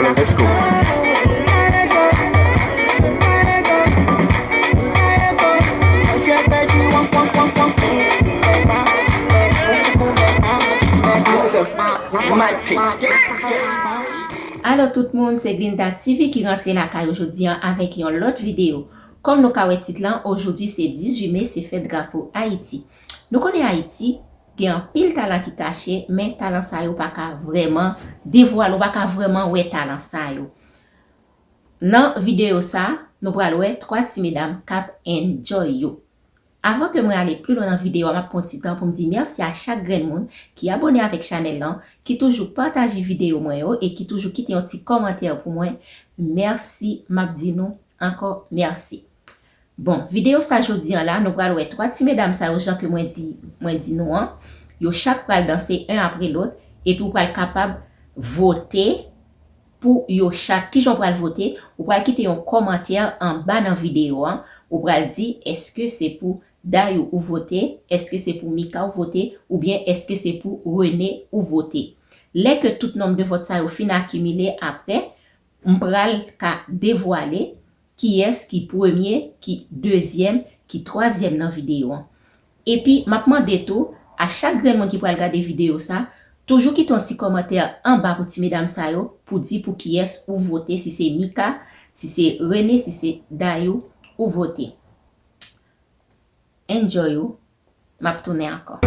Let's go. Alors tout le monde, c'est Glinda TV qui rentre la caille aujourd'hui avec une autre vidéo. Comme nous avons titre là, aujourd'hui c'est 18 mai, c'est fête drapeau Haïti. Nous connaissons Haïti, il y a un pile talent qui caché, mais talent ça yo pas vraiment dévoiler, pas vraiment ouais talent ça yo. Dans vidéo ça, nous allons voir trois petites mesdames cap enjoy yo. Avant que je aller plus loin dans la vidéo, je vais prendre un petit temps pour me dire merci à chaque grand monde qui est abonné avec la chaîne là, qui toujours partage la vidéo et qui toujours quitte un petit commentaire pour moi. Merci, Mabdino, encore merci. Bon, vidéo ça aujourd'hui là, nous allons voir trois petites mesdames ça aux gens que moi dit non. Yo chaque pral danser un après l'autre et puis vous pral capable voter pour yo chaque qui j'en pral voter, vous pral quitter un commentaire en bas dans la vidéo. Vous pral dire est-ce que c'est pour Dayo ou voter, est-ce que c'est pour Mika ou voter, ou bien est-ce que c'est pour René ou voter. Dès que tout nombre de votes ça au fin accumulé après, on pral ka dévoiler qui est qui premier, qui deuxième, qui troisième dans la vidéo. Et puis, m'a demandé tout, à chaque grand monde qui pral regarder vidéo ça, toujours quitte un petit commentaire en bas pour ti mesdames ça yo, pour dire pour qui est ou voter, si c'est Mika, si c'est René, si c'est Dayo ou voter. Enjoy you. M'a tourner encore.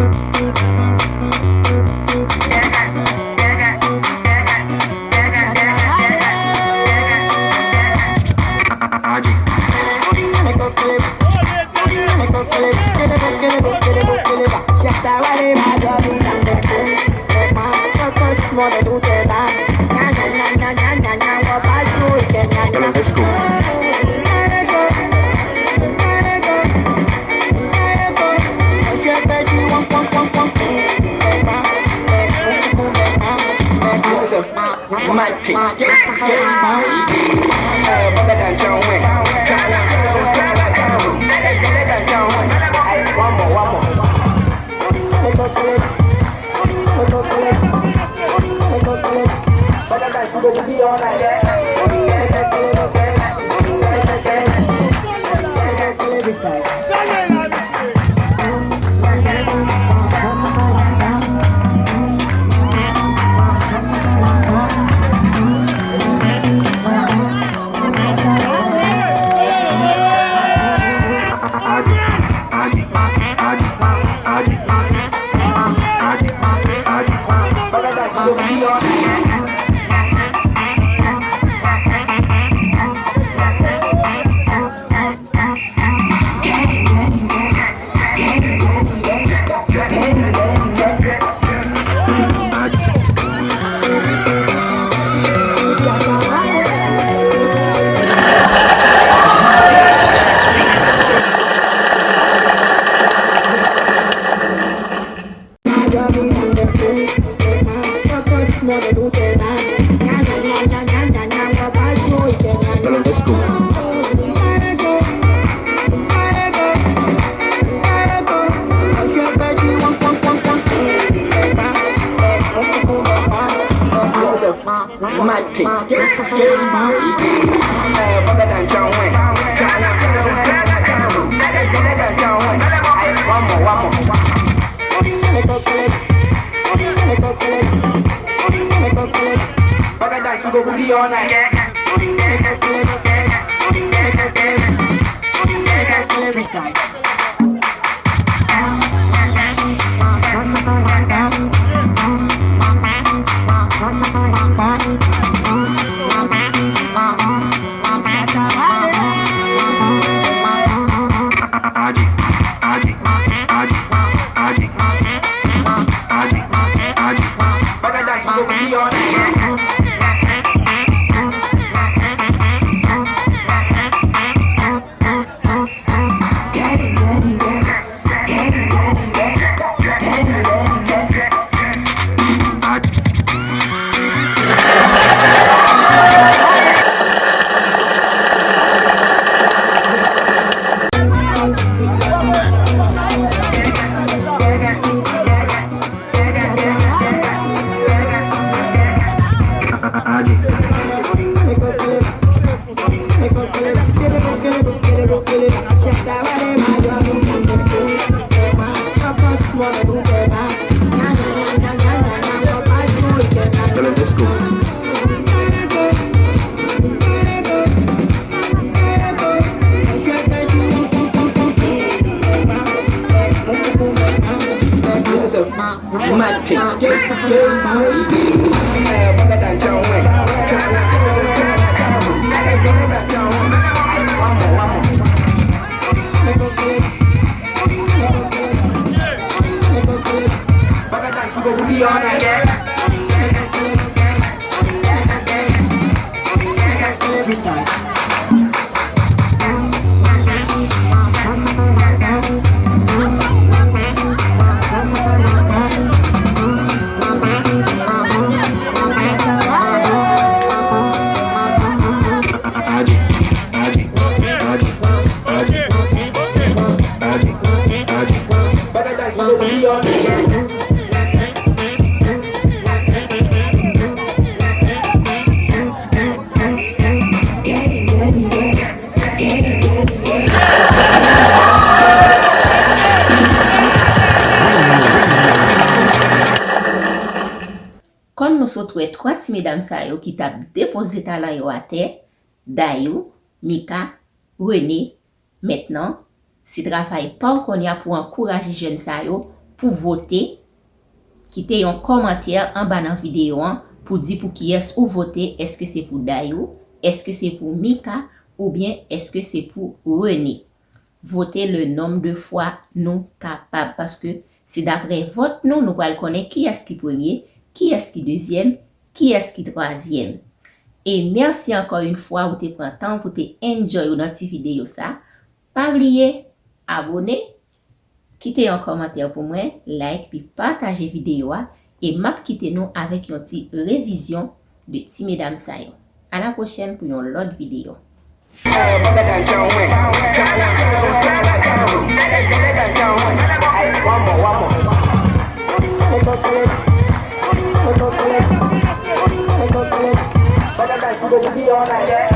Let's go. My pick. One more. Let's go. My pick. One more. Go boogie all night. Freestyle. Get it. automatic. Bugger than John Wayne. One more. Bugger than Sugar will be on again. Restart. Comme nous sommes trois petits mesdames ça yo qui t'a déposé talent yo à terre, Dayou, Mika, René, maintenant, c'est travail pas qu'on y a pour encourager jeunes ça yo pour voter, quitter un commentaire en bas dans vidéo pour dire pour qui est-ce ou voter, est-ce que c'est pour Dayou, est-ce que c'est pour Mika ou bien est-ce que c'est pour René. Votez le nombre de fois nous capables parce que c'est d'après vote nous allons connaître qui est-ce qui premier, qui est-ce qui deuxième, qui est-ce qui troisième. Et merci encore une fois pour te prendre temps pour te enjoy notre vidéo ça. Pas oublier abonner, quitter un commentaire pour moi, like puis partager vidéo et m'a quitter nous avec une petite révision de ti mesdames ça yo. À la prochaine pour une autre vidéo. Bugger than John Wayne. One more. Bugger than Sugar will be on again.